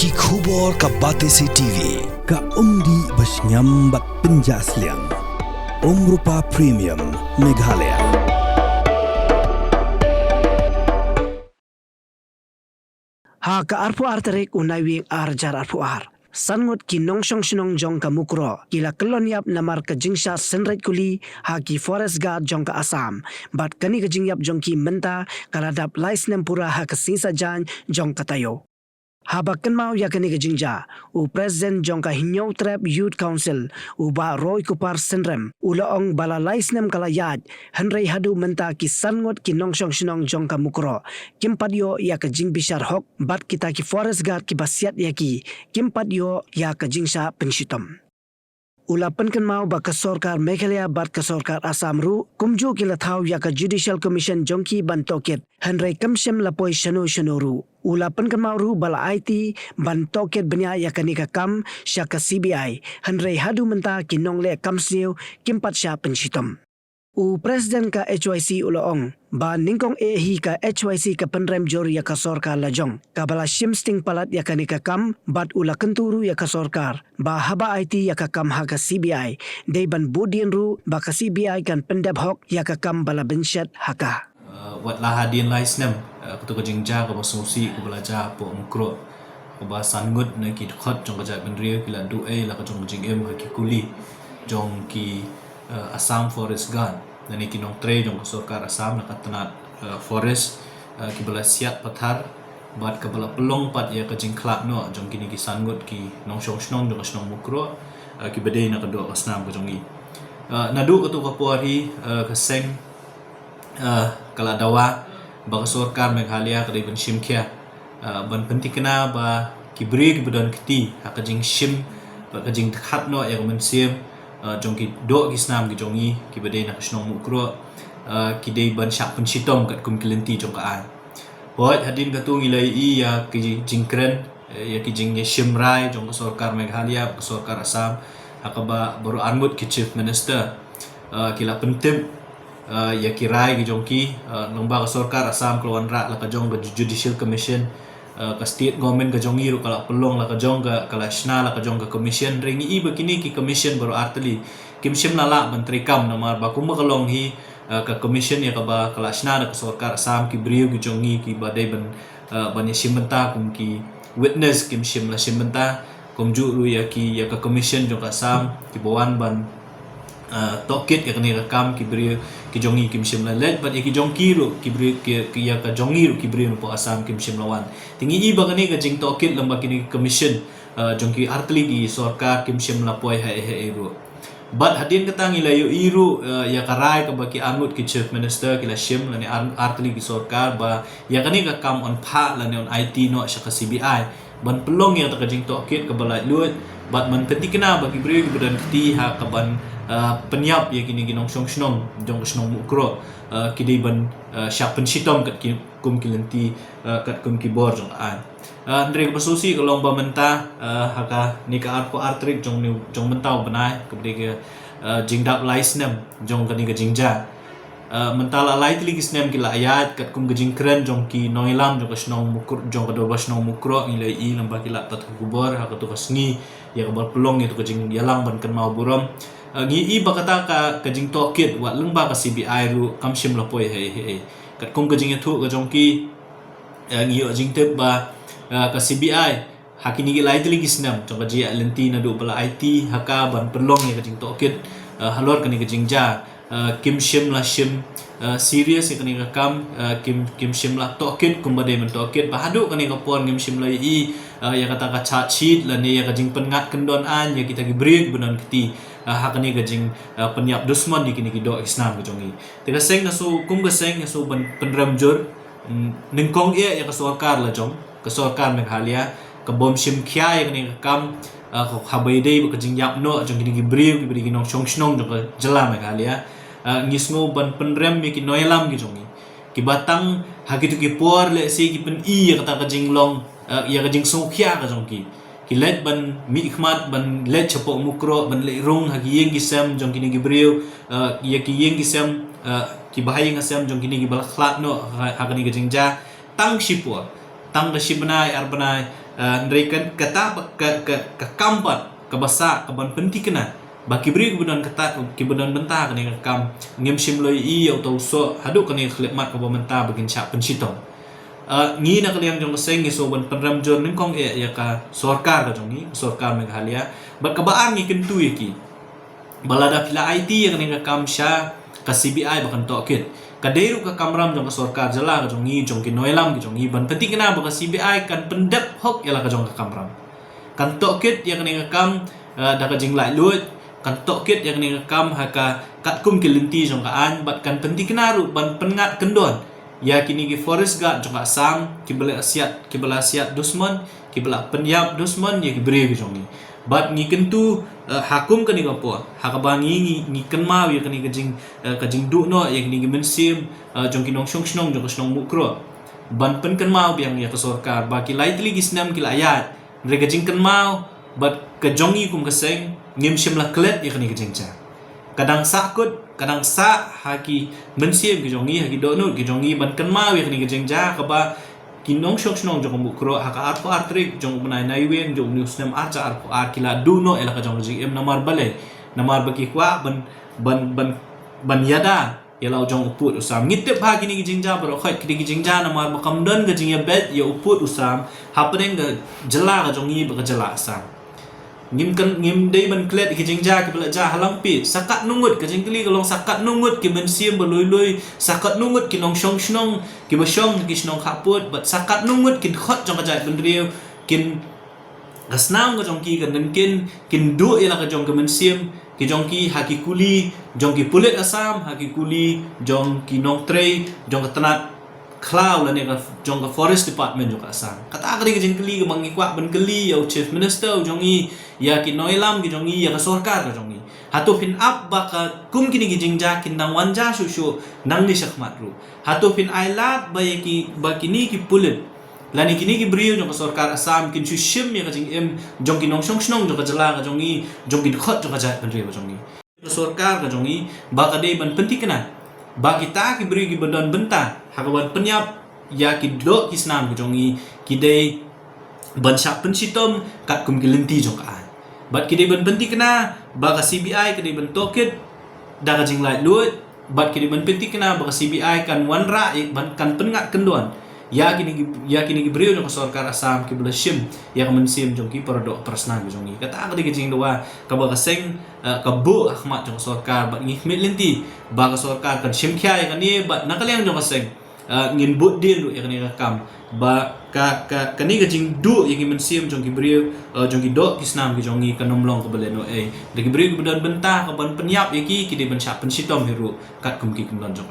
Ki khubor ka Batesi TV. Ka umdi basnyambak penjaslian. Rupa Premium Meghalaya. Ha ka arpu arterik unai wing arjar arpu ar. Sangut ki nongsong sinong jong ka mukro. Kila kelon yap namar ka jingsha senret kuli ha ki forest guard jong ka Assam. Bat kani ka jingyap jong ki menta kaladap lais nempura ha ka sisa jan jong ka tayo. Habakan mau ya kani ka jingja. U President jong ka Hinyau Trap Youth Council. U ba Roy Kupar Senrem. U laong bala lais nem kalayad. Henry hadu menta ki sangut ki nongsong sinong jong ka mukro. Kim padyo ya ka jing bishar hok. Bat kita ki forest guard ki basiat ya ki. Kim padyo ya ka jingsha penshitom. Ulapan kan mau ba ka sorkar Meghalaya bat ka sorkar Assam ru kumju ki lathau ya ka Judicial Commission jongki ban toket Henry kamsem lapoi shanu ru. Ulapan kan mau ru bala IT ban toket benya ya ka nika kam sya ka CBI Henry hadu menta ki nongle kamsniu kimpat sya penshitom. U Presiden ka HYC uloong ba ningkong hi ka HYC ka penrem jor ya ka sorkar lajong kabala shimsting palat ya ka nika kam bat ula kenturu ya ka sorkar ba haba IT ya ka kam ha ka CBI de ban budin ru ba ka CBI kan pendap hok ya ka kam bala benchet haka wat lahadin laisnem ketu jingja ko basusi ko belaja po mukro ko ba sangut na ki khot jong ka benria ki la du la ka jong jingem ha ki kuli jong ki Assam Forest Guard dan iki nong tre jong sorkar Assam nak tanat forest ki bala siat pathar bat ka bala pelong pat ya ka jingklak no jong kini ki sangut ki nong shong jong snong mukro ki bedai nak do asnam ka jongi nadu ka tu ka puari ka seng kala dawa ba ka sorkar Meghalaya ka ben shimkhia ban pentikna ba ki bri ki bedan kiti ha ka jing shim ba ka jing khat no ya men sim jong ki do ki snam ki jongi ki bedai nak snong mukro ki dei ban syak penshitom kat kum kilenti jong ka an hoi hadin ka tu ngilai I ya ki jingkren ya ki jing shimrai jong ka sorkar Meghalaya ka sorkar Assam hakaba baru anmut ki chief minister kila pentim ya ki rai ki jong ki lomba ka sorkar Assam keluan rak la ka jong ka Judicial Commission ka state government ka jongi ru kala pelong la ka jong ka kala shna la ka jong ka commission ringi I begini ki commission baru artli kimshim nala menteri kam namar ba kum kalong hi ka commission ya ka ba kala shna ka sorkar Assam ki briu ki jongi ki badai ban shimenta kum ki witness kimshim la shimenta kum ju ru ya ka commission jong ka Assam ki bawan ban tokit ya kani rakam ki briu ki jongi kim shim la let but ki jongki ru ki briu ki ya ka jongi ru ki briu po Assam kim shim lawan tingi I ba kani ka jing tokit lamba kini commission jongki artli ki sorkar kim shim la poi ha ru but hadin katang ilayu iru ya karai ka baki angut ki chief minister ki la shim la ni artli ki sorkar ba ya kani ka kam on pha la ni on IT no sya ka CBI ban pelong yang tak jing tokit ka balai lut but man pentikna bagi briu ki bedan kiti ha ka ban penyap ya kini ginong snong jong snong mukro kidai ban syak penshitom kat kum kilenti kat kum kibor jong an ndre basusi ka lomba menta haka nika arpo artrik jong mentau benai kebde jingdap laisnem jong kani ka jingja mentala lai tli kisnem kila ayat kat kum gejing kren jong ki noilam jong snong mukro jong ka do snong mukro ngilai I lamba kila tat kubor haka tu kasngi ya ka pelong itu kejing yalang ban kan mau buram ngi I bakata ka jing tokit wat lengba ka CBI ru kamshim la poi he kat kum ka jing thu ka jongki ngi o jing tep ba ka CBI hakini gi lai tli kisnam to ka ji lenti na do bala IT haka ban perlong ya ka jing tokit halor kani ka jing ja kim shim la shim serious kani ka kam kim shim la tokit kum bade men tokit ba hadu kani ka pon kim shim la I ya kata ka chat sheet la ni ya ka jing pengat kendon an ya kita gi break benon kiti hakani ka jing penyap dusman di kini kido Islam ka jongi teka seng na so kum ka seng na so penram jor ningkong ya ka sorkar la jong ka sorkar Meghalaya ka bom shim khya ya kani kam ka habai dei ka jing yap no jong kini gi break ki bri nong chong snong jong ka jela Meghalaya ngisngo ban penram mi ki noilam ki jongi ki batang hakitu ki por le se ki pen I ya kata ka jing long ya ka jing so khya ka jongki ki let ban mi khmat ban let chapo mukro ban le rong ha ki yeng ki sam jong kini gi briu ya ki yeng ki sam ki bahai ngasam jong kini gi bal khlat no ha kani ka jingja tang shipwa tang da shibnai arbanai Mereka kata ke kampat ke basa ke ban penti kena baki beri kebunan kata kebunan bentah kena kam ngem simloi I atau so haduk kena khlemat ke bentah bagin chak pensitong ngi na kalian jong seng ngi so ban penram jon ning kong ya ka sorkar ka jong ni sorkar Meghalaya bat kabaan ngi kentu ki balada pila IT ya kena kam sha ka CBI bakan tokit kaderu ka kamram jong ka sorkar jala ka jong ni jong ki noilam ki jong ni ban penting kena baka CBI kan pendap hok yala ka jong ka kamram kan tokit ya kena kam da ka jing lai lut kan tokit ya kena kam ha ka katkum ki lenti jong ka an bat kan penting kena ru ban pengat kendon ya kini ki forest guard jong ka sam ki bala asiat dusman ki bala penyap dusman ya ki beri ki jong ni bat ngi kentu hakum kani gapo hakabangi ngi kenma ya kani kajing du no ya kini mensim jong kinong snong jong snong mukro ban pen kenma biang ya ke sorkar ba ki lightly gisnam ki layat mereka jing kenma bat ke jongi kum keseng ngim shimla klet ya kani kajing cha kadang sakut kadang sa haki mensim ki jongi haki donut ki jongi ban kenma ya kani kajing ja ka ba kinong snong jong mukro haka arpo artrik jong benai naiwen jong news nam arca arpo arkila duno ela ka jong jing namar bale namar baki kwa ban yada yala jong uput usam ngitep ha kini jingja bro khait kini jingja namar makam don ga jing ya bet ya uput usam hapeng ga jela ka jong yi ba jela asam ngim dei ban klet ki jingja ki bela ja halang pi sakat nungut ka jing kli kalong sakat nungut ki ben sim belui sakat nungut ki nong snong ki ba shong ki snong khaput bat sakat nungut ki khot jong ka jai ben riu kin gasnam ka jong ki kan kin du ila ka jong ka men sim ki jong ki haki kuli jong ki pulit asam haki kuli jong ki nong trei jong ka tanat Klau la ne ka jong ka forest department jong ka asam kata ka jing kli ka mangi kwa ben kli ya chief minister jong I ya ki noilam ki jong I ya ka sorkar ka jong I hatu pin up ba ka kum kini ki jingja kin nang wanja shu nang ni shakmat ru hatu pin ailat ba ya ki ba kini ki pulit lani kini ki brio jong ka sorkar asam kin shu shim ya ka jing jong ki nong snong jong ka jala ka jong I jong ki khot jong ka ja ben re ba jong I ka sorkar ka jong I ba ka dei ban penting kena ba kita ki beri ki badan bentah hakawan penyap ya ki do kisnam ki jongi ki dei ban syak pensitom kat kum ki lenti jong ka bat ki dei ban penting kena ba ka CBI ki dei ban tokit da ka jing lai lut bat ki dei ban penting kena ba ka CBI kan wanra ban kan pengat kendon ya kini ki beri jong ka sorkar asam ki bela shim ya ka mensim jong ki produk persnan ki jongi kata ka dei ki jing doa ka ba ka seng ka bu ahmat jong sorkar bat ngi mit lenti ba ka sorkar kan shim kya ya kan ni bat nakaliang jong ka seng ngin but din ru ya kan ni kam ba ka ni ka jing du ya ki mensim jong ki beri jong ki dok kisnam ki jongi ka nomlong ka bele no de ki beri ki bedan bentah ka ban penyap ya ki dei ban syak pensitom hiru kat kum ki kendon jong